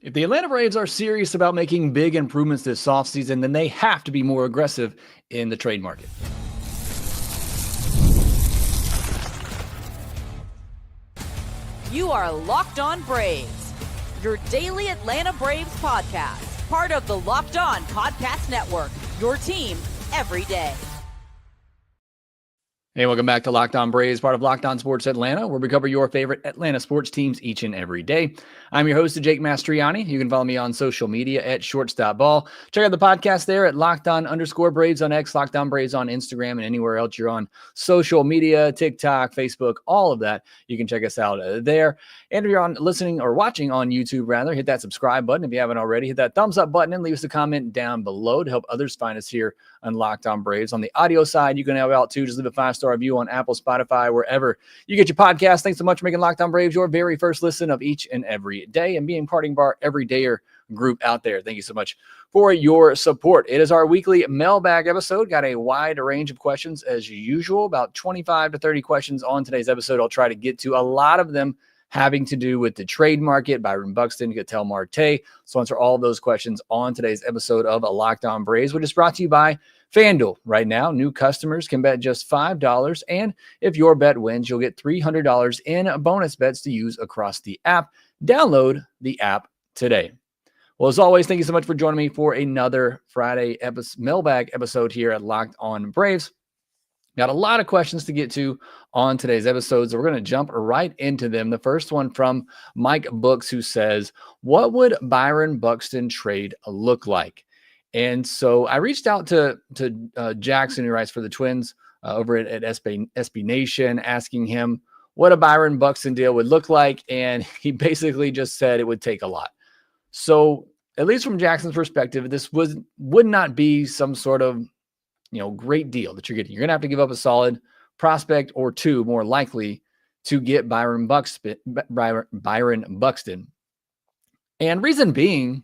If the Atlanta Braves are serious about making big improvements this offseason, then they have to be more aggressive in the trade market. You are Locked On Braves, your daily Atlanta Braves podcast, part of the Locked On Podcast Network, your team every day. Hey, welcome back to Locked On Braves, part of Locked On Sports Atlanta, where we cover your favorite Atlanta sports teams each and every day. I'm your host, Jake Mastroianni. You can follow me on social media at Shortstop Ball. Check out the podcast there at LockedOn_Braves on X, Locked On Braves on Instagram, and anywhere else you're on social media, TikTok, Facebook, all of that. You can check us out there. And if you're on listening or watching on YouTube, rather, hit that subscribe button. If you haven't already, hit that thumbs up button and leave us a comment down below to help others find us here on Locked On Braves. On the audio side, you can help out too. Just leave a 5-star review on Apple, Spotify, wherever you get your podcast. Thanks so much for making Locked On Braves your very first listen of each and every day and being part of our everydayer group out there. Thank you so much for your support. It is our weekly mailbag episode. Got a wide range of questions as usual, about 25 to 30 questions on today's episode. I'll try to get to a lot of them having to do with the trade market. Byron Buxton, Ketel Marte. So answer all of those questions on today's episode of Locked On Braves, which is brought to you by FanDuel. Right now, new customers can bet just $5, and if your bet wins, you'll get $300 in bonus bets to use across the app. Download the app today. Well, as always, thank you so much for joining me for another Friday mailbag episode here at Locked On Braves. Got a lot of questions to get to on today's episode, so we're going to jump right into them. The first one from Mike Books, who says, what would Byron Buxton trade look like? And so I reached out to Jackson, who writes for the Twins over at SB Nation, asking him what a Byron Buxton deal would look like, and he basically just said it would take a lot. So at least from Jackson's perspective, this would not be some sort of great deal that you're getting. You're going to have to give up a solid prospect or two, more likely, to get Byron Buxton. And reason being,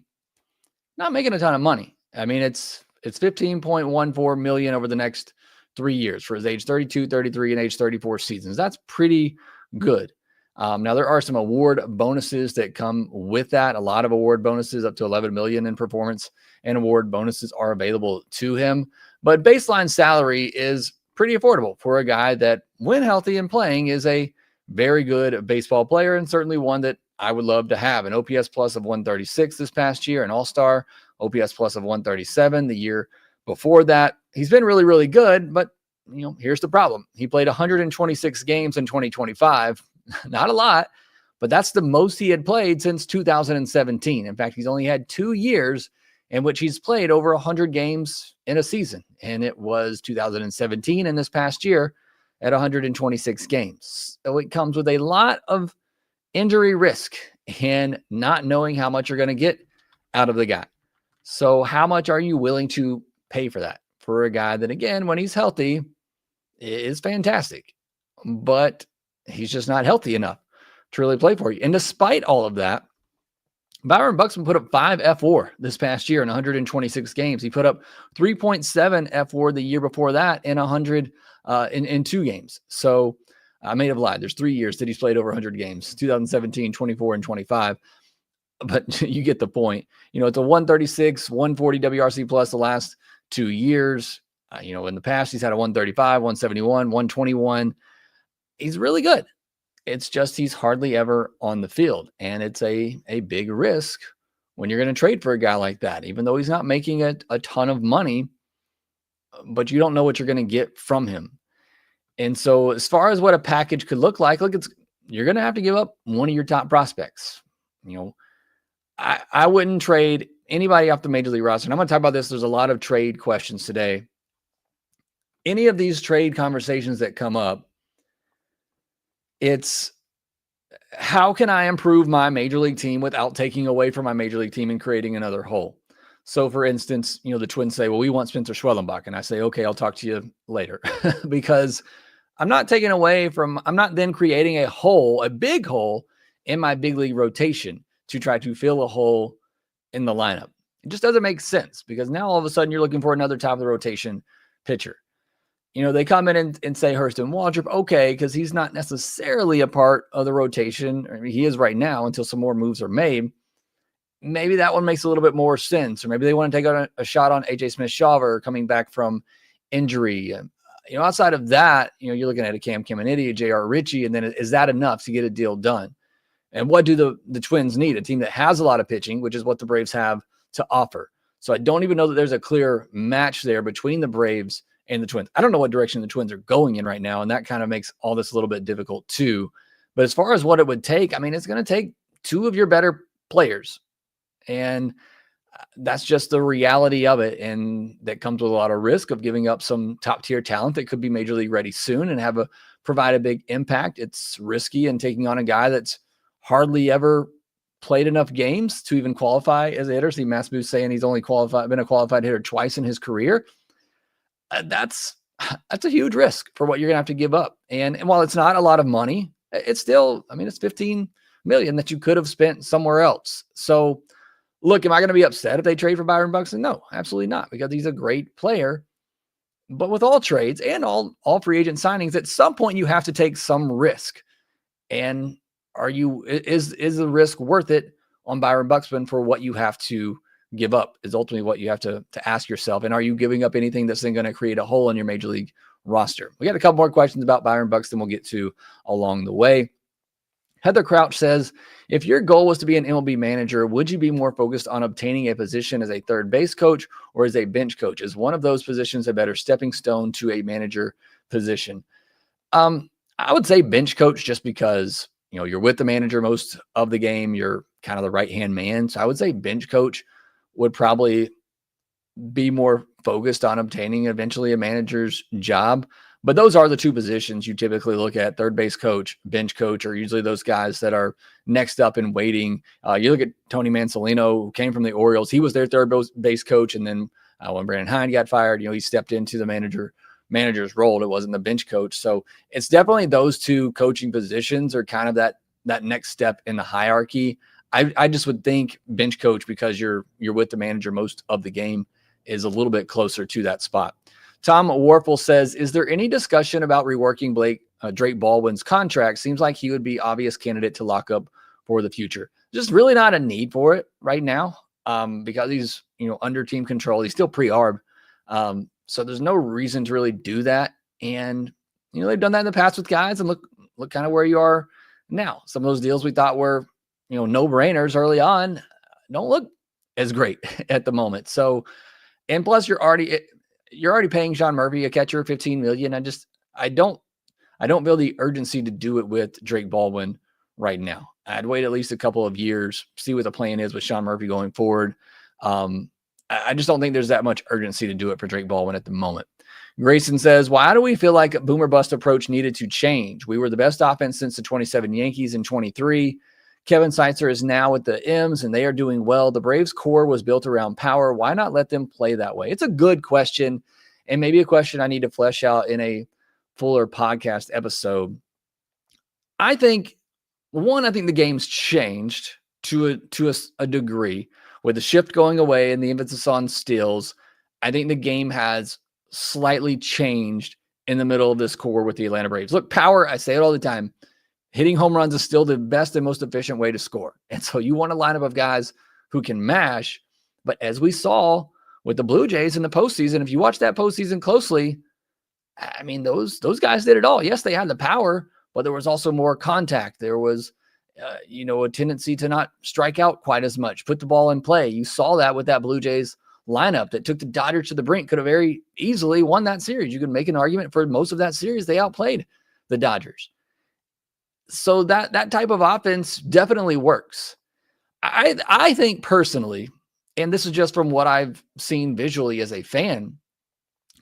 not making a ton of money. I mean, it's $15.14 million over the next 3 years for his age 32, 33, and age 34 seasons. That's pretty good. Now, there are some award bonuses that come with that. A lot of award bonuses, up to $11 million in performance and award bonuses, are available to him. But baseline salary is pretty affordable for a guy that, when healthy and playing, is a very good baseball player, and certainly one that I would love to have. An OPS plus of 136 this past year, an all-star OPS plus of 137 the year before that. He's been really, really good, but here's the problem. He played 126 games in 2025. Not a lot, but that's the most he had played since 2017. In fact, he's only had 2 years in which he's played over 100 games in a season, and it was 2017 and this past year at 126 games. So it comes with a lot of injury risk and not knowing how much you're going to get out of the guy. So how much are you willing to pay for that? For a guy that, again, when he's healthy, is fantastic, but he's just not healthy enough to really play for you. And despite all of that, Byron Buxton put up 5 F4 this past year in 126 games. He put up 3.7 F4 the year before that in 100 in 2 games. So I may have lied. There's 3 years that he's played over 100 games, 2017, 24, and 25. But you get the point. It's a 136, 140 WRC plus the last 2 years. In the past, he's had a 135, 171, 121. He's really good. It's just he's hardly ever on the field. And it's a big risk when you're going to trade for a guy like that, even though he's not making a ton of money, but you don't know what you're going to get from him. And so as far as what a package could look like, you're going to have to give up one of your top prospects. I wouldn't trade anybody off the major league roster. And I'm going to talk about this. There's a lot of trade questions today. Any of these trade conversations that come up, it's how can I improve my major league team without taking away from my major league team and creating another hole? So for instance, the Twins say, well, we want Spencer Schwellenbach. And I say, okay, I'll talk to you later because I'm not then creating a hole, a big hole in my big league rotation to try to fill a hole in the lineup. It just doesn't make sense because now all of a sudden you're looking for another top of the rotation pitcher. They come in and say Hurston Waldrop, okay, because he's not necessarily a part of the rotation. I mean, he is right now until some more moves are made. maybe that one makes a little bit more sense. Or maybe they want to take a shot on AJ Smith-Shawver coming back from injury. Outside of that, you're looking at a Cam Caminiti, a J.R. Ritchie, and then is that enough to get a deal done? And what do the Twins need? A team that has a lot of pitching, which is what the Braves have to offer. So I don't even know that there's a clear match there between the Braves and the Twins. I don't know what direction the Twins are going in right now, and that kind of makes all this a little bit difficult too. But as far as what it would take, it's going to take two of your better players. And that's just the reality of it. And that comes with a lot of risk of giving up some top tier talent that could be major league ready soon and provide a big impact. It's risky, and taking on a guy that's hardly ever played enough games to even qualify as a hitter. See Masbu saying he's only been a qualified hitter twice in his career. That's a huge risk for what you're going to have to give up. And while it's not a lot of money, it's still, it's $15 million that you could have spent somewhere else. So look, am I going to be upset if they trade for Byron Buxton? No, absolutely not, because he's a great player. But with all trades and all free agent signings, at some point you have to take some risk. And is the risk worth it on Byron Buxton for what you have to give up is ultimately what you have to ask yourself. And are you giving up anything that's then going to create a hole in your major league roster? We got a couple more questions about Byron Buxton we'll get to along the way. Heather Crouch says, if your goal was to be an MLB manager, would you be more focused on obtaining a position as a third base coach or as a bench coach? Is one of those positions a better stepping stone to a manager position? I would say bench coach, just because, you're with the manager most of the game. You're kind of the right-hand man. So I would say bench coach would probably be more focused on obtaining eventually a manager's job. But those are the two positions you typically look at. Third base coach, bench coach are usually those guys that are next up in waiting. You look at Tony Mansolino, who came from the Orioles. He was their third base coach. And then when Brandon Hine got fired, he stepped into the manager's role. It wasn't the bench coach. So it's definitely those two coaching positions are kind of that next step in the hierarchy. I just would think bench coach, because you're with the manager most of the game, is a little bit closer to that spot. Tom Warfel says, is there any discussion about reworking Drake Baldwin's contract? Seems like he would be obvious candidate to lock up for the future. Just really not a need for it right now, because he's under team control. He's still pre-arb. So there's no reason to really do that. And, they've done that in the past with guys, and look kind of where you are now. Some of those deals we thought were, no-brainers early on don't look as great at the moment. So, and plus you're already paying Sean Murphy, a catcher, $15 million. I don't feel the urgency to do it with Drake Baldwin right now. I'd wait at least a couple of years, see what the plan is with Sean Murphy going forward. I just don't think there's that much urgency to do it for Drake Baldwin at the moment. Grayson says, why do we feel like a boomer bust approach needed to change? We were the best offense since the 27 Yankees in 23. Kevin Seitzer is now with the M's, and they are doing well. The Braves core was built around power. Why not let them play that way? It's a good question, and maybe a question I need to flesh out in a fuller podcast episode. I think the game's changed to a degree with the shift going away and the emphasis on steals. I think the game has slightly changed in the middle of this core with the Atlanta Braves. Look, power, I say it all the time, hitting home runs is still the best and most efficient way to score. And so you want a lineup of guys who can mash. But as we saw with the Blue Jays in the postseason, if you watch that postseason closely, those guys did it all. Yes, they had the power, but there was also more contact. There was, a tendency to not strike out quite as much, put the ball in play. You saw that with that Blue Jays lineup that took the Dodgers to the brink, could have very easily won that series. You could make an argument for most of that series, they outplayed the Dodgers. So that type of offense definitely works. I think personally, and this is just from what I've seen visually as a fan,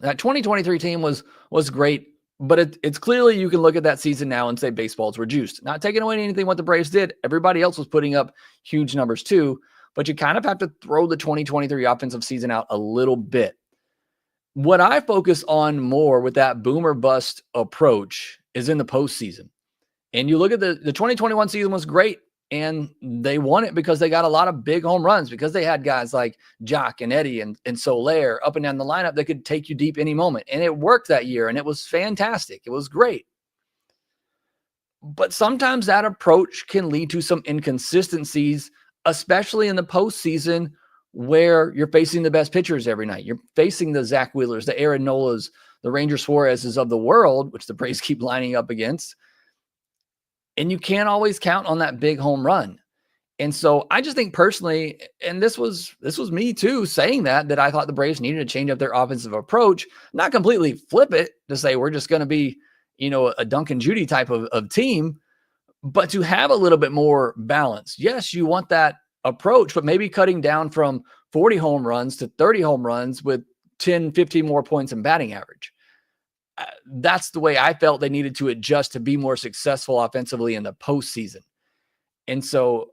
that 2023 team was great, but it's clearly you can look at that season now and say baseballs were juiced. Not taking away anything what the Braves did. Everybody else was putting up huge numbers too, but you kind of have to throw the 2023 offensive season out a little bit. What I focus on more with that boomer bust approach is in the postseason. And you look at the 2021 season was great, and they won it because they got a lot of big home runs, because they had guys like Jock and Eddie and Soler up and down the lineup that could take you deep any moment. And it worked that year, and it was fantastic. It was great. But sometimes that approach can lead to some inconsistencies especially in the postseason where you're facing the best pitchers every night. You're facing the Zach Wheelers, the Aaron Nolas, the Ranger Suarez's of the world, which the Braves keep lining up against. And you can't always count on that big home run. And so I just think personally, and this was me too, saying that I thought the Braves needed to change up their offensive approach, not completely flip it to say we're just going to be, a Duncan Judy type of team, but to have a little bit more balance. Yes, you want that approach, but maybe cutting down from 40 home runs to 30 home runs with 10, 15 more points in batting average. That's the way I felt they needed to adjust to be more successful offensively in the postseason. And so,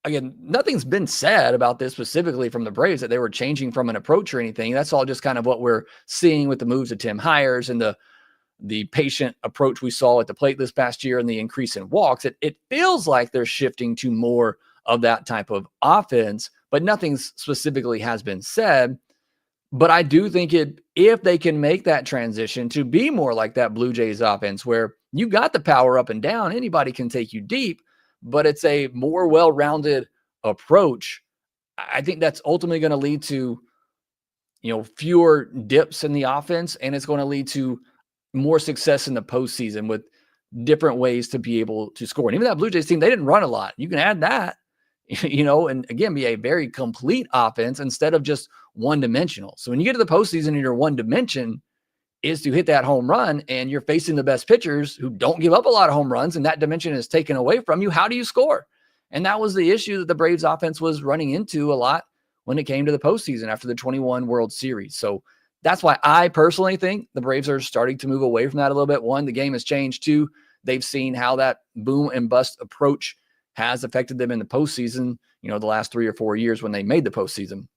again, nothing's been said about this specifically from the Braves that they were changing from an approach or anything. That's all just kind of what we're seeing with the moves of Tim Hires and the patient approach we saw at the plate this past year and the increase in walks. It feels like they're shifting to more of that type of offense, but nothing specifically has been said. But I do think if they can make that transition to be more like that Blue Jays offense where you got the power up and down, anybody can take you deep, but it's a more well-rounded approach. I think that's ultimately going to lead to, fewer dips in the offense, and it's going to lead to more success in the postseason with different ways to be able to score. And even that Blue Jays team, they didn't run a lot. You can add that, and again, be a very complete offense instead of just one-dimensional. So when you get to the postseason and your one dimension is to hit that home run and you're facing the best pitchers who don't give up a lot of home runs and that dimension is taken away from you, how do you score? And that was the issue that the Braves offense was running into a lot when it came to the postseason after the 21 World Series. So that's why I personally think the Braves are starting to move away from that a little bit. One, the game has changed. Two, they've seen how that boom and bust approach has affected them in the postseason, the last 3 or 4 years when they made the postseason.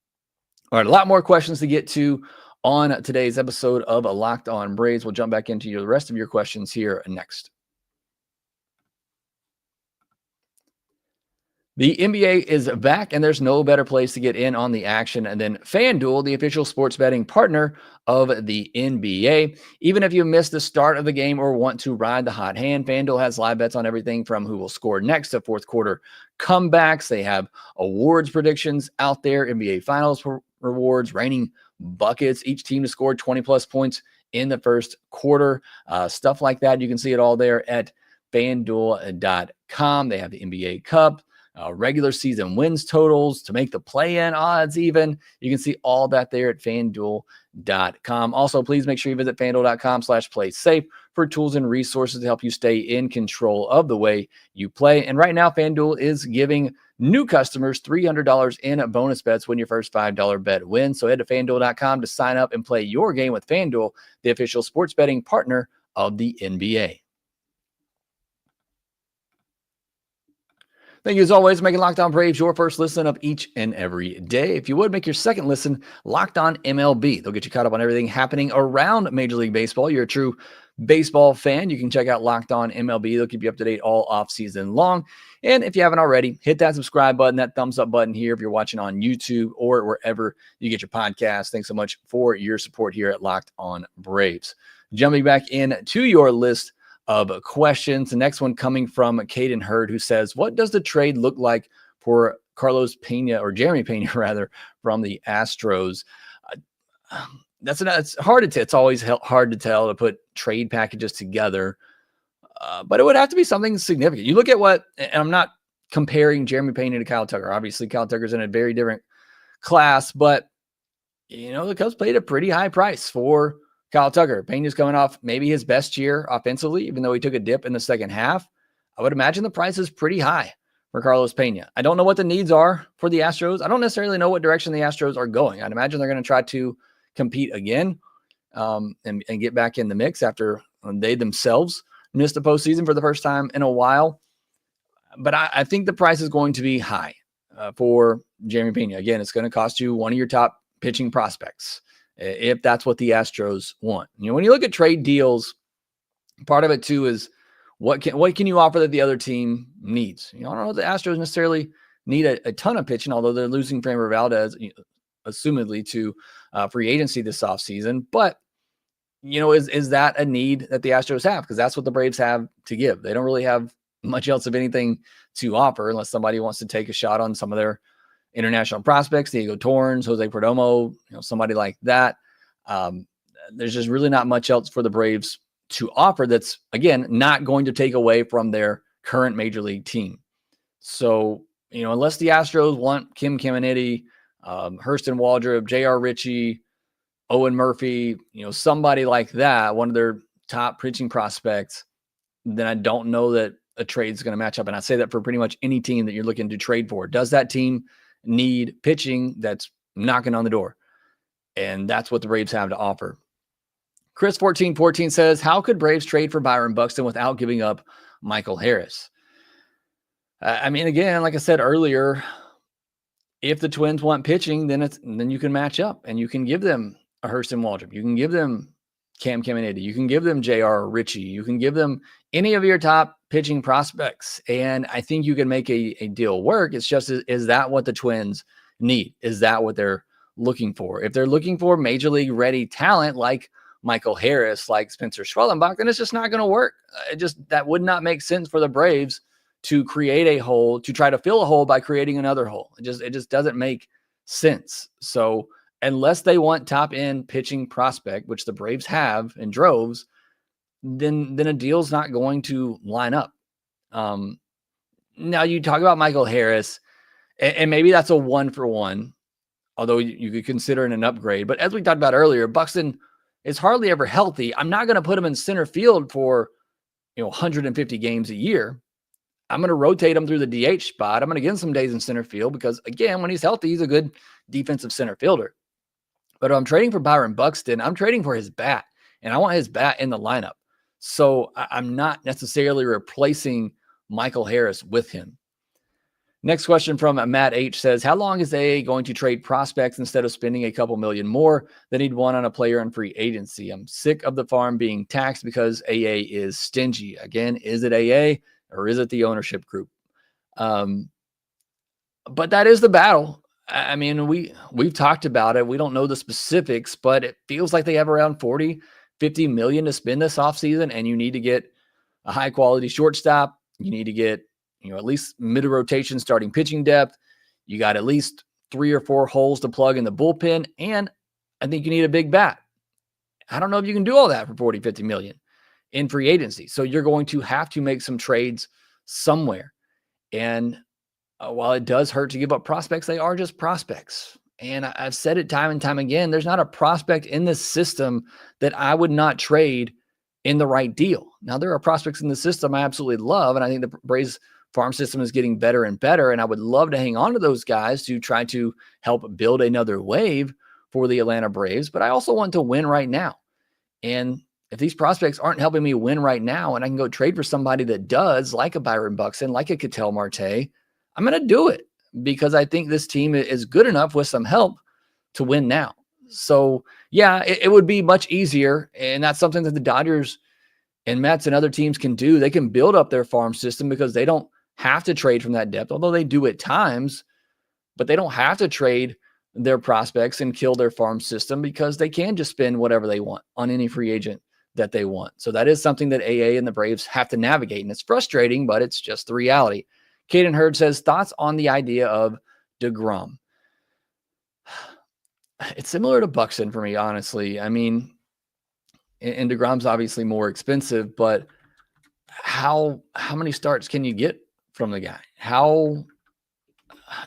All right, a lot more questions to get to on today's episode of Locked On Braves. We'll jump back into the rest of your questions here next. The NBA is back, and there's no better place to get in on the action than FanDuel, the official sports betting partner of the NBA. Even if you missed the start of the game or want to ride the hot hand, FanDuel has live bets on everything from who will score next to fourth quarter comebacks. They have awards predictions out there, NBA Finals rewards, raining buckets, each team to score 20-plus points in the first quarter, stuff like that. You can see it all there at FanDuel.com. They have the NBA Cup, regular season wins totals to make the play-in odds even. You can see all that there at FanDuel.com. Also, please make sure you visit FanDuel.com/playsafe for tools and resources to help you stay in control of the way you play. And right now, FanDuel is giving new customers $300 in bonus bets when your first $5 bet wins. So head to FanDuel.com to sign up and play your game with FanDuel, the official sports betting partner of the NBA. Thank you, as always, for making Locked On Braves your first listen of each and every day. If you would, make your second listen Locked On MLB. They'll get you caught up on everything happening around Major League Baseball. You're a true baseball fan, you can check out Locked On MLB. They'll keep you up to date all offseason long. And if you haven't already, hit that subscribe button, that thumbs up button here if you're watching on YouTube or wherever you get your podcasts. Thanks so much for your support here at Locked On Braves. Jumping back into your list of questions. The next one coming from Caden Hurd, who says, what does the trade look like for Carlos Pena, or Jeremy Pena rather, from the Astros? It's hard to tell. It's always hard to tell, to put trade packages together, but it would have to be something significant. You look at and I'm not comparing Jeremy Pena to Kyle Tucker. Obviously, Kyle Tucker's in a very different class, but the Cubs paid a pretty high price for Kyle Tucker. Pena's coming off maybe his best year offensively, even though he took a dip in the second half. I would imagine the price is pretty high for Carlos Pena. I don't know what the needs are for the Astros. I don't necessarily know what direction the Astros are going. I'd imagine they're going to try to compete again and get back in the mix after they themselves missed the postseason for the first time in a while. But I think the price is going to be high for Jeremy Pena. Again, it's going to cost you one of your top pitching prospects if that's what the Astros want. When you look at trade deals, part of it too is what can you offer that the other team needs? I don't know if the Astros necessarily need a ton of pitching, although they're losing Framber Valdez, assumedly, to free agency this offseason. But, is that a need that the Astros have? Because that's what the Braves have to give. They don't really have much else of anything to offer unless somebody wants to take a shot on some of their international prospects, Diego Torrens, Jose Perdomo, somebody like that. There's just really not much else for the Braves to offer that's, again, not going to take away from their current major league team. So, unless the Astros want Kim Caminiti, Hurston Waldrop, J.R. Ritchie, Owen Murphy, somebody like that, one of their top pitching prospects, then I don't know that a trade is going to match up. And I say that for pretty much any team that you're looking to trade for. Does that team need pitching that's knocking on the door? And that's what the Braves have to offer. Chris1414 says, how could Braves trade for Byron Buxton without giving up Michael Harris? I mean, again, like I said earlier, if the Twins want pitching, then you can match up and you can give them a Hurston Waldrop. You can give them Cam Caminiti. You can give them J.R. Ritchie. You can give them any of your top pitching prospects. And I think you can make a deal work. It's just, is that what the Twins need? Is that what they're looking for? If they're looking for major league ready talent like Michael Harris, like Spencer Schwellenbach, then it's just not going to work. That would not make sense for the Braves to create a hole, to try to fill a hole by creating another hole. It just doesn't make sense. So unless they want top end pitching prospect, which the Braves have in droves, then a deal's not going to line up. Now you talk about Michael Harris, and maybe that's a 1-for-1, although you could consider it an upgrade. But as we talked about earlier, Buxton is hardly ever healthy. I'm not going to put him in center field for 150 games a year. I'm going to rotate him through the DH spot. I'm going to give him some days in center field because, again, when he's healthy, he's a good defensive center fielder. But if I'm trading for Byron Buxton, I'm trading for his bat, and I want his bat in the lineup. So I'm not necessarily replacing Michael Harris with him. Next question from Matt H says, how long is AA going to trade prospects instead of spending a couple million more than he'd want on a player in free agency? I'm sick of the farm being taxed because AA is stingy. Again, is it AA or is it the ownership group? But that is the battle. I mean, we've talked about it. We don't know the specifics, but it feels like they have around 40, 50 million to spend this offseason, and you need to get a high quality shortstop. You need to get at least mid-rotation starting pitching depth. You got at least 3 or 4 holes to plug in the bullpen. And I think you need a big bat. I don't know if you can do all that for 40, 50 million in free agency. So you're going to have to make some trades somewhere. And while it does hurt to give up prospects, they are just prospects. And I've said it time and time again, there's not a prospect in this system that I would not trade in the right deal. Now, there are prospects in the system I absolutely love, and I think the Braves farm system is getting better and better, and I would love to hang on to those guys to try to help build another wave for the Atlanta Braves, but I also want to win right now. And if these prospects aren't helping me win right now, and I can go trade for somebody that does, like a Byron Buxton, like a Ketel Marte, I'm going to do it because I think this team is good enough with some help to win now. So, yeah, it would be much easier, and that's something that the Dodgers and Mets and other teams can do. They can build up their farm system because they don't have to trade from that depth, although they do at times, but they don't have to trade their prospects and kill their farm system because they can just spend whatever they want on any free agent that they want. So that is something that AA and the Braves have to navigate, and it's frustrating, but it's just the reality. Caden Hurd says, thoughts on the idea of DeGrom? It's similar to Buxton for me, honestly. I mean, and DeGrom's obviously more expensive, but how many starts can you get from the guy?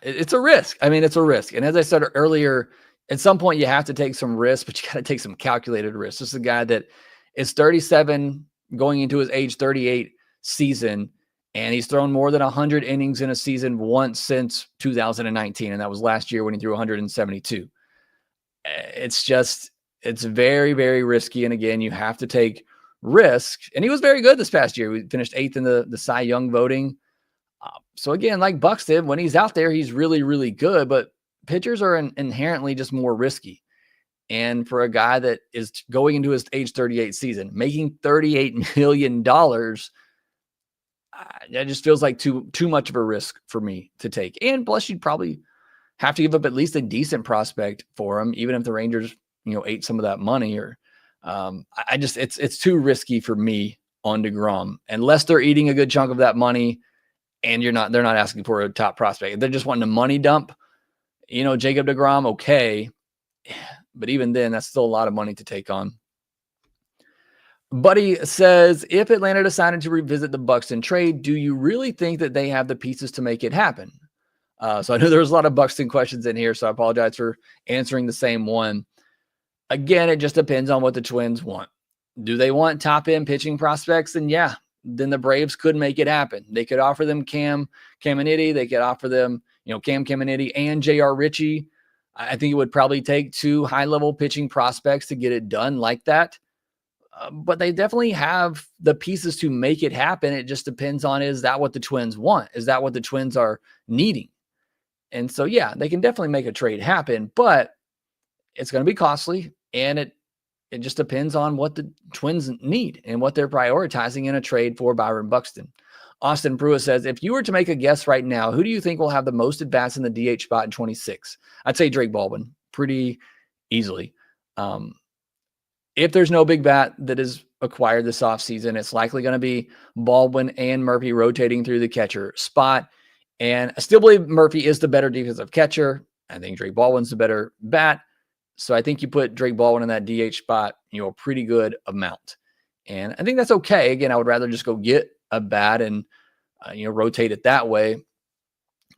It's a risk. I mean, it's a risk. And as I said earlier, at some point you have to take some risks, but you got to take some calculated risks. This is a guy that is 37 going into his age 38 season, and he's thrown more than 100 innings in a season once since 2019. And that was last year when he threw 172. It's very, very risky. And again, you have to take risk. And he was very good this past year. We finished 8th in the Cy Young voting. So again, like Buxton, when he's out there, he's really, really good, but pitchers are inherently just more risky. And for a guy that is going into his age 38 season, making $38 million, that just feels like too much of a risk for me to take. And plus, you'd probably have to give up at least a decent prospect for him, even if the Rangers, ate some of that money. Or it's too risky for me on DeGrom, unless they're eating a good chunk of that money and they're not asking for a top prospect. If they're just wanting a money dump, Jacob DeGrom, okay. But even then, that's still a lot of money to take on. Buddy says, if Atlanta decided to revisit the Buxton trade, do you really think that they have the pieces to make it happen? So I know there's a lot of Buxton questions in here, so I apologize for answering the same one. Again, it just depends on what the Twins want. Do they want top-end pitching prospects? Then yeah, then the Braves could make it happen. They could offer them Cam Caminiti. They could offer them, Cam Caminiti and J.R. Ritchie. I think it would probably take 2 high-level pitching prospects to get it done like that. But they definitely have the pieces to make it happen. It just depends on, is that what the Twins want? Is that what the Twins are needing? And so, yeah, they can definitely make a trade happen, but it's going to be costly, and it just depends on what the Twins need and what they're prioritizing in a trade for Byron Buxton. Austin Pruitt says, if you were to make a guess right now, who do you think will have the most at-bats in the DH spot in 26? I'd say Drake Baldwin pretty easily. If there's no big bat that is acquired this offseason, it's likely going to be Baldwin and Murphy rotating through the catcher spot. And I still believe Murphy is the better defensive catcher. I think Drake Baldwin's the better bat. So I think you put Drake Baldwin in that DH spot, a pretty good amount. And I think that's okay. Again, I would rather just go get a bat and, rotate it that way.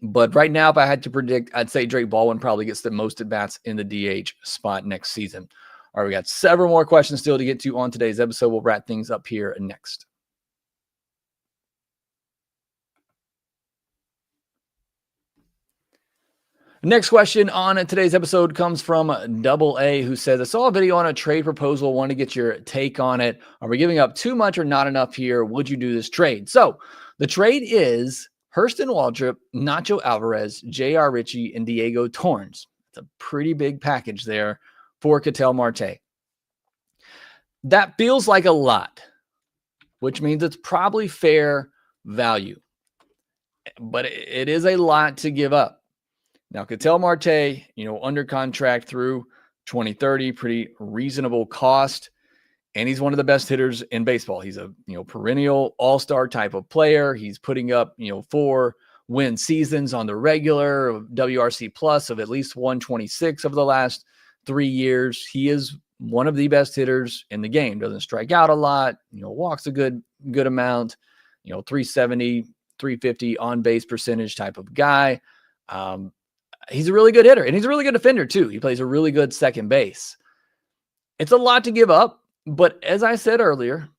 But right now, if I had to predict, I'd say Drake Baldwin probably gets the most at bats in the DH spot next season. All right, we got several more questions still to get to on today's episode. We'll wrap things up here next. Next question on today's episode comes from Double A, who says, I saw a video on a trade proposal. Want to get your take on it. Are we giving up too much or not enough here? Would you do this trade? So the trade is Hurston Waldrop, Nacho Alvarez, J.R. Ritchie, and Diego Torrens. It's a pretty big package there for Ketel Marte. That feels like a lot, which means it's probably fair value. But it is a lot to give up. Now, Ketel Marte, under contract through 2030, pretty reasonable cost. And he's one of the best hitters in baseball. He's a, perennial all-star type of player. He's putting up, 4 win seasons on the regular, WRC plus of at least 126 over the last 3 years. He is one of the best hitters in the game. Doesn't strike out a lot, walks a good amount, 370, 350 on base percentage type of guy. He's a really good hitter, and he's a really good defender too. He plays a really good second base. It's a lot to give up, but as I said earlier,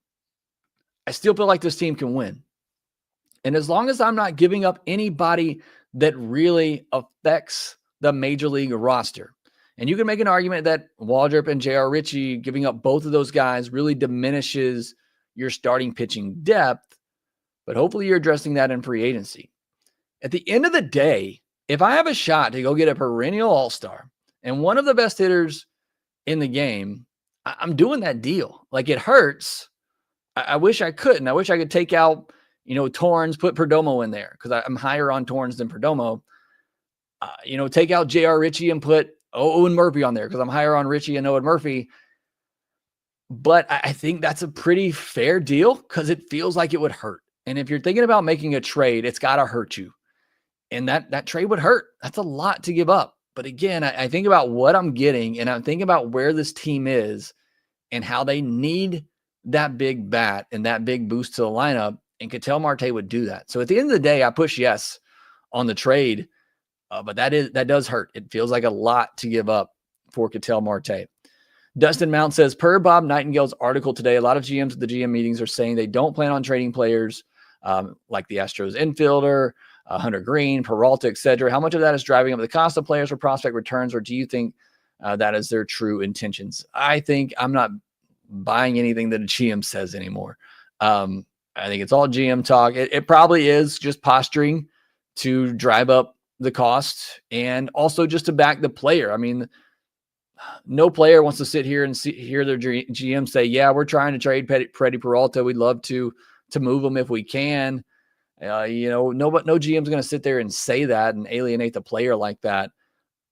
I still feel like this team can win. And as long as I'm not giving up anybody that really affects the major league roster, and you can make an argument that Waldrop and J.R. Ritchie, giving up both of those guys really diminishes your starting pitching depth, but hopefully you're addressing that in free agency. At the end of the day, if I have a shot to go get a perennial all-star and one of the best hitters in the game, I'm doing that deal. Like, it hurts. I wish I couldn't. I wish I could take out, Torrens, put Perdomo in there because I'm higher on Torrens than Perdomo. Take out J.R. Ritchie and put Owen Murphy on there because I'm higher on Ritchie and Owen Murphy. But I think that's a pretty fair deal because it feels like it would hurt. And if you're thinking about making a trade, it's got to hurt you. And that trade would hurt. That's a lot to give up. But again, I think about what I'm getting, and I'm thinking about where this team is and how they need that big bat and that big boost to the lineup. And Ketel Marte would do that. So at the end of the day, I push yes on the trade. But that does hurt. It feels like a lot to give up for Ketel Marte. Dustin Mount says, per Bob Nightingale's article today, a lot of GMs at the GM meetings are saying they don't plan on trading players like the Astros infielder, Hunter Green, Peralta, etc. How much of that is driving up the cost of players for prospect returns, or do you think that is their true intentions? I think I'm not buying anything that a GM says anymore. I think it's all GM talk. It probably is just posturing to drive up the cost and also just to back the player. I mean, no player wants to sit here and hear their GM say, yeah, we're trying to trade Freddie Peralta. We'd love to move him if we can. No GM's going to sit there and say that and alienate the player like that.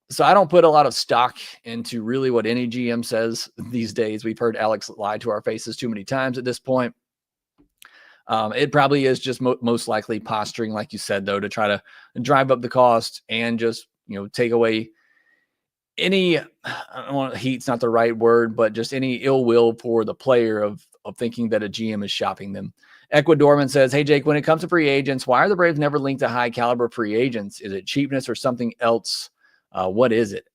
So I don't put a lot of stock into really what any GM says these days. We've heard Alex lie to our faces too many times at this point. It probably is just most likely posturing, like you said, though, to try to drive up the cost and just, take away any, I don't want heat's not the right word, but just any ill will for the player of thinking that a GM is shopping them. Ecuadorman says, hey, Jake, when it comes to free agents, why are the Braves never linked to high caliber free agents? Is it cheapness or something else? What is it?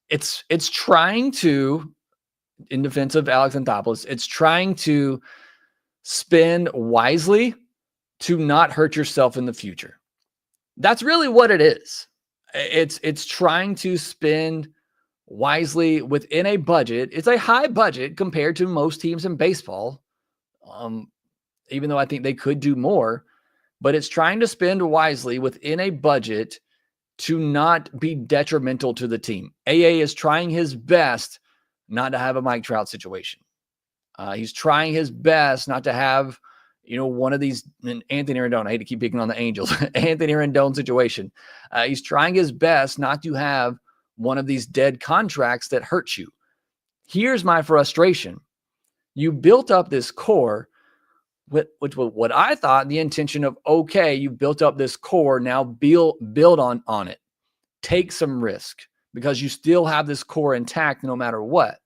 It's trying to, in defense of Alex Anthopoulos, it's trying to spend wisely to not hurt yourself in the future. That's really what it is. It's trying to spend wisely within a budget. It's a high budget compared to most teams in baseball. Even though I think they could do more, but it's trying to spend wisely within a budget to not be detrimental to the team. AA is trying his best not to have a Mike Trout situation. He's trying his best not to have, one of these Anthony Rendon. I hate to keep picking on the Angels. Anthony Rendon situation. He's trying his best not to have one of these dead contracts that hurts you. Here's my frustration. You built up this core, which was what I thought the intention of, okay, you built up this core, now build on it. Take some risk because you still have this core intact no matter what.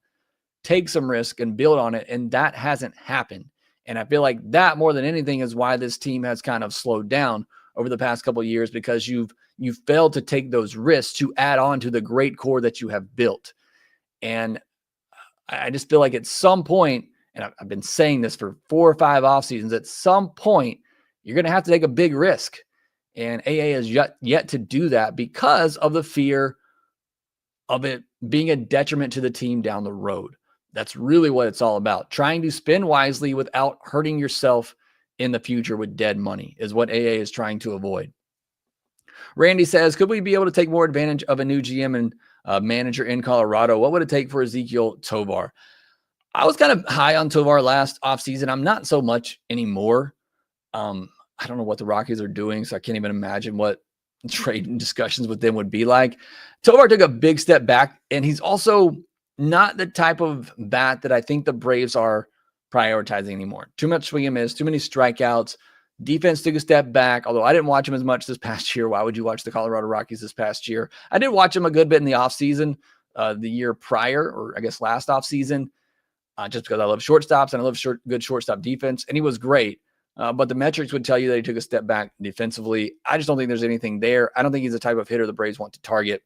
Take some risk and build on it, and that hasn't happened. And I feel like that more than anything is why this team has kind of slowed down over the past couple of years, because you've failed to take those risks to add on to the great core that you have built. And I just feel like at some point, and I've been saying this for 4 or 5 off seasons, at some point, you're going to have to take a big risk. And AA is yet to do that because of the fear of it being a detriment to the team down the road. That's really what it's all about. Trying to spend wisely without hurting yourself in the future with dead money is what AA is trying to avoid. Randy says, could we be able to take more advantage of a new GM and manager in Colorado? What would it take for Ezekiel Tovar? I was kind of high on Tovar last offseason. I'm not so much anymore. I don't know what the Rockies are doing, so I can't even imagine what trade discussions with them would be like. Tovar took a big step back, and he's also not the type of bat that I think the Braves are prioritizing anymore. Too much swing and miss, too many strikeouts. Defense took a step back, although I didn't watch him as much this past year. Why would you watch the Colorado Rockies this past year? I did watch him a good bit in the offseason, the year prior, or I guess last offseason, just because I love shortstops and I love good shortstop defense, and he was great. But the metrics would tell you that he took a step back defensively. I just don't think there's anything there. I don't think he's the type of hitter the Braves want to target.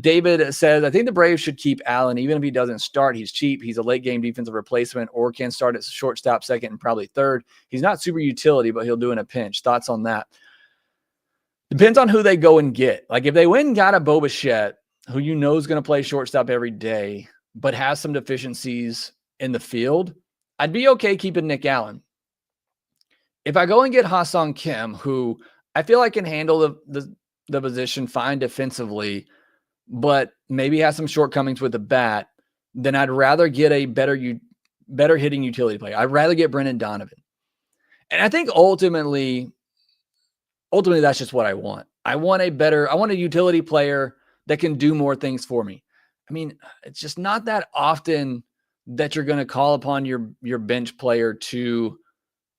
David says, I think the Braves should keep Allen. Even if he doesn't start, he's cheap. He's a late game defensive replacement or can start at shortstop, second, and probably third. He's not super utility, but he'll do in a pinch. Thoughts on that? Depends on who they go and get. Like if they went and got a Bo Bichette, who is going to play shortstop every day, but has some deficiencies in the field, I'd be okay keeping Nick Allen. If I go and get Ha-Seong Kim, who I feel like can handle the position fine defensively, but maybe has some shortcomings with the bat, then I'd rather get a better hitting utility player. I'd rather get Brendan Donovan. And I think ultimately that's just what I want. I want a utility player that can do more things for me. I mean, it's just not that often that you're going to call upon your bench player to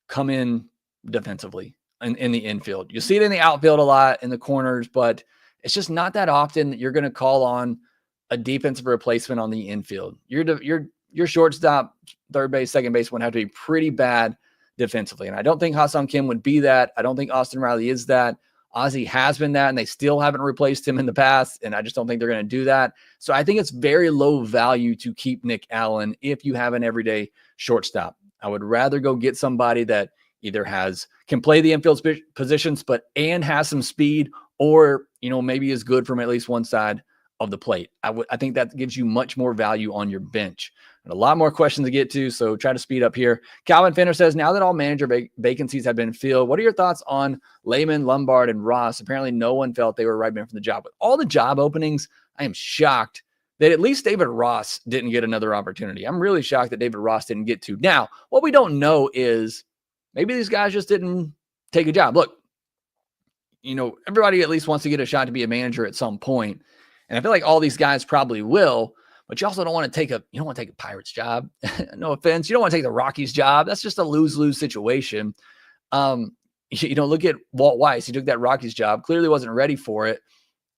come in defensively in the infield. You see it in the outfield a lot, in the corners, but it's just not that often that you're going to call on a defensive replacement on the infield. Your shortstop, third base, second base would have to be pretty bad defensively. And I don't think Ha-Seong Kim would be that. I don't think Austin Riley is that. Ozzie has been that, and they still haven't replaced him in the past, and I just don't think they're going to do that. So I think it's very low value to keep Nick Allen if you have an everyday shortstop. I would rather go get somebody that either can play the infield positions, and has some speed, or maybe is good from at least one side of the plate. I think that gives you much more value on your bench. And a lot more questions to get to, so try to speed up here. Calvin Fenner says, now that all manager vacancies have been filled, what are your thoughts on Lehman, Lombard, and Ross? Apparently no one felt they were right man for the job. With all the job openings, I am shocked that at least David Ross didn't get another opportunity. I'm really shocked that David Ross didn't get to. Now, what we don't know is maybe these guys just didn't take a job. Look, everybody at least wants to get a shot to be a manager at some point. And I feel like all these guys probably will. but you also don't want to take a Pirates job. No offense. You don't want to take the Rockies job. That's just a lose-lose situation. Look at Walt Weiss. He took that Rockies job, clearly wasn't ready for it.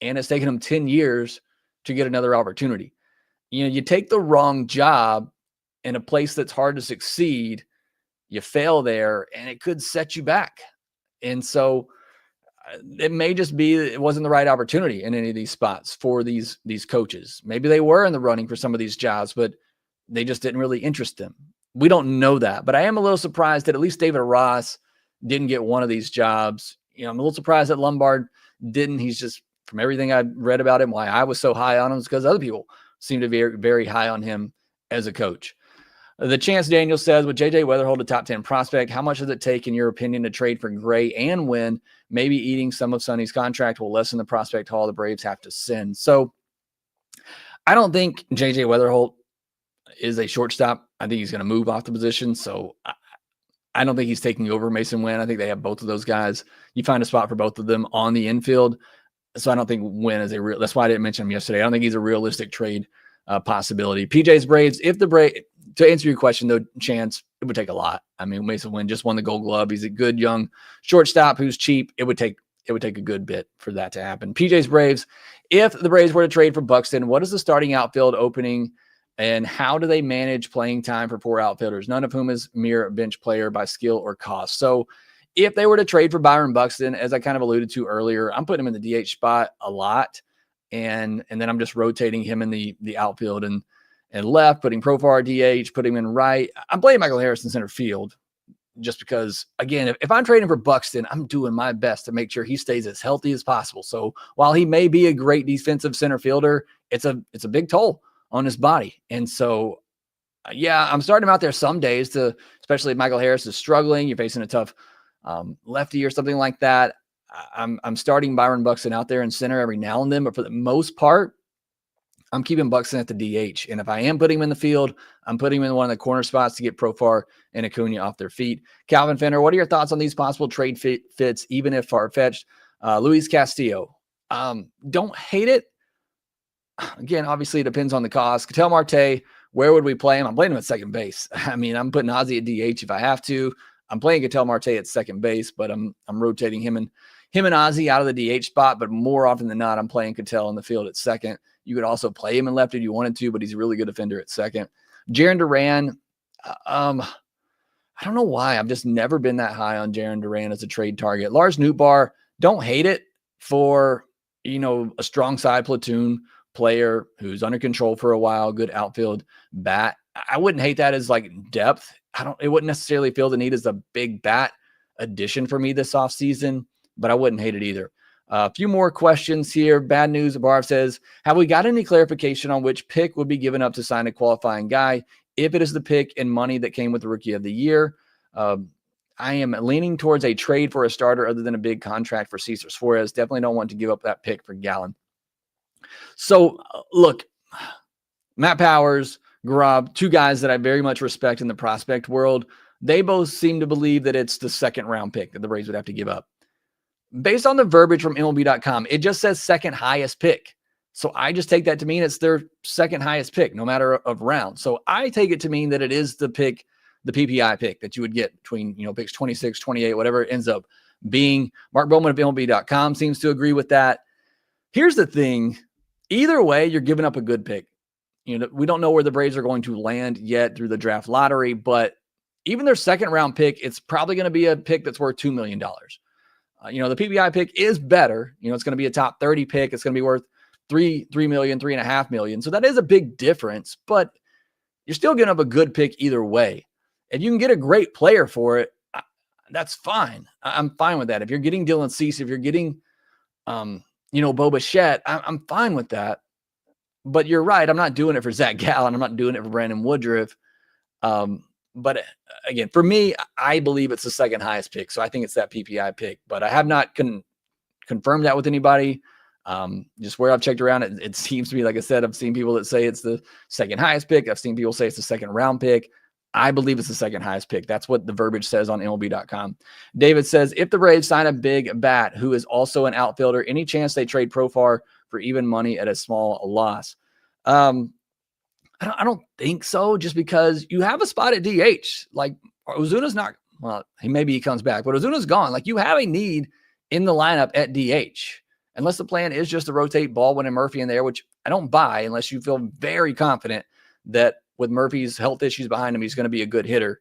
And it's taken him 10 years to get another opportunity. You take the wrong job in a place that's hard to succeed, you fail there, and it could set you back. And so it may just be that it wasn't the right opportunity in any of these spots for these coaches. Maybe they were in the running for some of these jobs, but they just didn't really interest them. We don't know that, but I am a little surprised that at least David Ross didn't get one of these jobs. I'm a little surprised that Lombard didn't. He's just, from everything I've read about him, why I was so high on him is because other people seem to be very, very high on him as a coach. The Chance Daniel says, with J.J. Weatherhold a top 10 prospect, how much does it take, in your opinion, to trade for Gray and win? Maybe eating some of Sonny's contract will lessen the prospect haul the Braves have to send. So I don't think J.J. Weatherhold is a shortstop. I think he's going to move off the position. So I don't think he's taking over Mason Wynn. I think they have both of those guys. You find a spot for both of them on the infield. So I don't think Wynn is a real, that's why I didn't mention him yesterday. I don't think he's a realistic trade possibility. PJ's Braves, to answer your question though, Chance, it would take a lot. I mean, Mason Wynn just won the Gold Glove. He's a good young shortstop who's cheap. It would take a good bit for that to happen. PJ's Braves, if the Braves were to trade for Buxton, what is the starting outfield opening and how do they manage playing time for poor outfielders, none of whom is mere bench player by skill or cost? So if they were to trade for Byron Buxton, as I kind of alluded to earlier, I'm putting him in the DH spot a lot. And then I'm just rotating him in the outfield and left, putting Profar DH, putting him in right. I'm playing Michael Harris in center field just because, again, if I'm trading for Buxton, I'm doing my best to make sure he stays as healthy as possible. So while he may be a great defensive center fielder, it's a big toll on his body. And so, yeah, I'm starting him out there some days, especially if Michael Harris is struggling, you're facing a tough lefty or something like that. I'm starting Byron Buxton out there in center every now and then, but for the most part, I'm keeping Buxton at the DH. And if I am putting him in the field, I'm putting him in one of the corner spots to get Profar and Acuna off their feet. Calvin Fenner, what are your thoughts on these possible trade fits, even if far-fetched? Luis Castillo, don't hate it. Again, obviously it depends on the cost. Ketel Marte, where would we play him? I'm playing him at second base. I mean, I'm putting Ozzie at DH if I have to. I'm playing Ketel Marte at second base, but I'm rotating him and Ozzie out of the DH spot, but more often than not, I'm playing Ketel in the field at second. You could also play him in left if you wanted to, but he's a really good defender at second. Jarren Duran, I don't know why. I've just never been that high on Jarren Duran as a trade target. Lars Nootbaar, don't hate it for, a strong side platoon player who's under control for a while, good outfield bat. I wouldn't hate that as like depth. It wouldn't necessarily feel the need as a big bat addition for me this offseason, but I wouldn't hate it either. A few more questions here. Bad news. Barv says, have we got any clarification on which pick would be given up to sign a qualifying guy? If it is the pick and money that came with the Rookie of the Year, I am leaning towards a trade for a starter other than a big contract for Cesar Suarez. Definitely don't want to give up that pick for Gallen. So look, Matt Powers, Gaurav, two guys that I very much respect in the prospect world. They both seem to believe that it's the second round pick that the Braves would have to give up. Based on the verbiage from MLB.com, it just says second highest pick. So I just take that to mean it's their second highest pick, no matter of round. So I take it to mean that it is the pick, the PPI pick that you would get between, picks 26, 28, whatever it ends up being. Mark Bowman of MLB.com seems to agree with that. Here's the thing. Either way, you're giving up a good pick. We don't know where the Braves are going to land yet through the draft lottery, but even their second round pick, it's probably going to be a pick that's worth $2 million. The PPI pick is better. It's going to be a top 30 pick. It's going to be worth $3 million, $3.5 million. So that is a big difference, but you're still getting up a good pick either way. If you can get a great player for it, that's fine. I'm fine with that. If you're getting Dylan Cease, if you're getting, Bo Bichette, I'm fine with that. But you're right. I'm not doing it for Zach Gallen. I'm not doing it for Brandon Woodruff. But again, for me, I believe it's the second highest pick. So I think it's that PPI pick, but I have not confirmed that with anybody. Just where I've checked around, it seems to me, like I said, I've seen people that say it's the second highest pick. I've seen people say it's the second round pick. I believe it's the second highest pick. That's what the verbiage says on MLB.com. David says, if the Braves sign a big bat who is also an outfielder, any chance they trade Profar for even money at a small loss? I don't think so, just because you have a spot at DH. Like Ozuna's not, well, maybe he comes back, but Ozuna's gone. Like you have a need in the lineup at DH. Unless the plan is just to rotate Baldwin and Murphy in there, which I don't buy unless you feel very confident that with Murphy's health issues behind him, he's going to be a good hitter.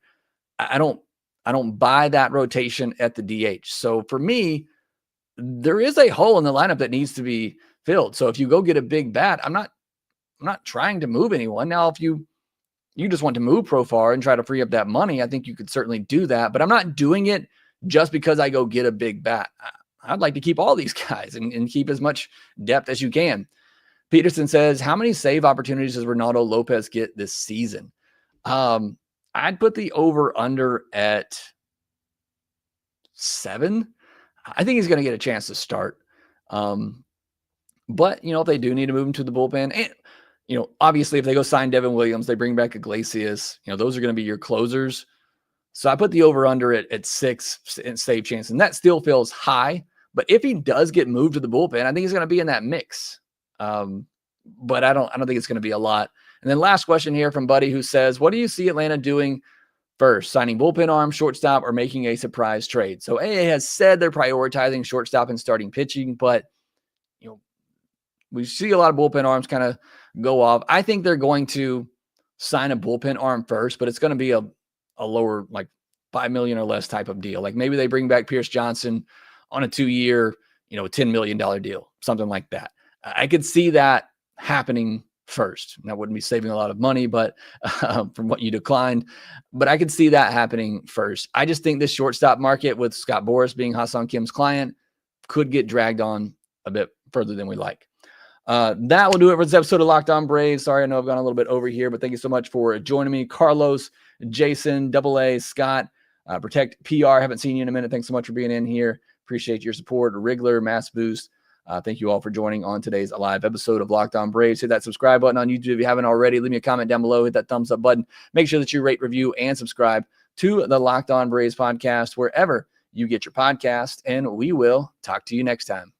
I don't buy that rotation at the DH. So for me, there is a hole in the lineup that needs to be filled. So if you go get a big bat, I'm not trying to move anyone. Now, if you just want to move Profar and try to free up that money, I think you could certainly do that. But I'm not doing it just because I go get a big bat. I'd like to keep all these guys and keep as much depth as you can. Peterson says, how many save opportunities does Ronaldo Lopez get this season? I'd put the over-under at 7. I think he's going to get a chance to start. But, if they do need to move him to the bullpen, and, obviously if they go sign Devin Williams, they bring back Iglesias, those are going to be your closers. So I put the over-under at 6 in save chance, and that still feels high. But if he does get moved to the bullpen, I think he's going to be in that mix. But I don't think it's going to be a lot. And then last question here from Buddy, who says, what do you see Atlanta doing first? Signing bullpen arm, shortstop, or making a surprise trade? So AA has said they're prioritizing shortstop and starting pitching, but we see a lot of bullpen arms kind of go off. I think they're going to sign a bullpen arm first, but it's going to be a lower, like $5 million or less type of deal. Like maybe they bring back Pierce Johnson on a 2-year, $10 million deal, something like that. I could see that happening first. That wouldn't be saving a lot of money, but from what you declined, but I could see that happening first. I just think this shortstop market with Scott Boras being Ha-Seong Kim's client could get dragged on a bit further than we like. That will do it for this episode of Locked On Braves. Sorry, I know I've gone a little bit over here, but thank you so much for joining me. Carlos, Jason, AA, Scott, Protect PR. Haven't seen you in a minute. Thanks so much for being in here. Appreciate your support. Wriggler, Mass Boost. Thank you all for joining on today's live episode of Locked On Braves. Hit that subscribe button on YouTube if you haven't already. Leave me a comment down below. Hit that thumbs up button. Make sure that you rate, review, and subscribe to the Locked On Braves podcast wherever you get your podcast. And we will talk to you next time.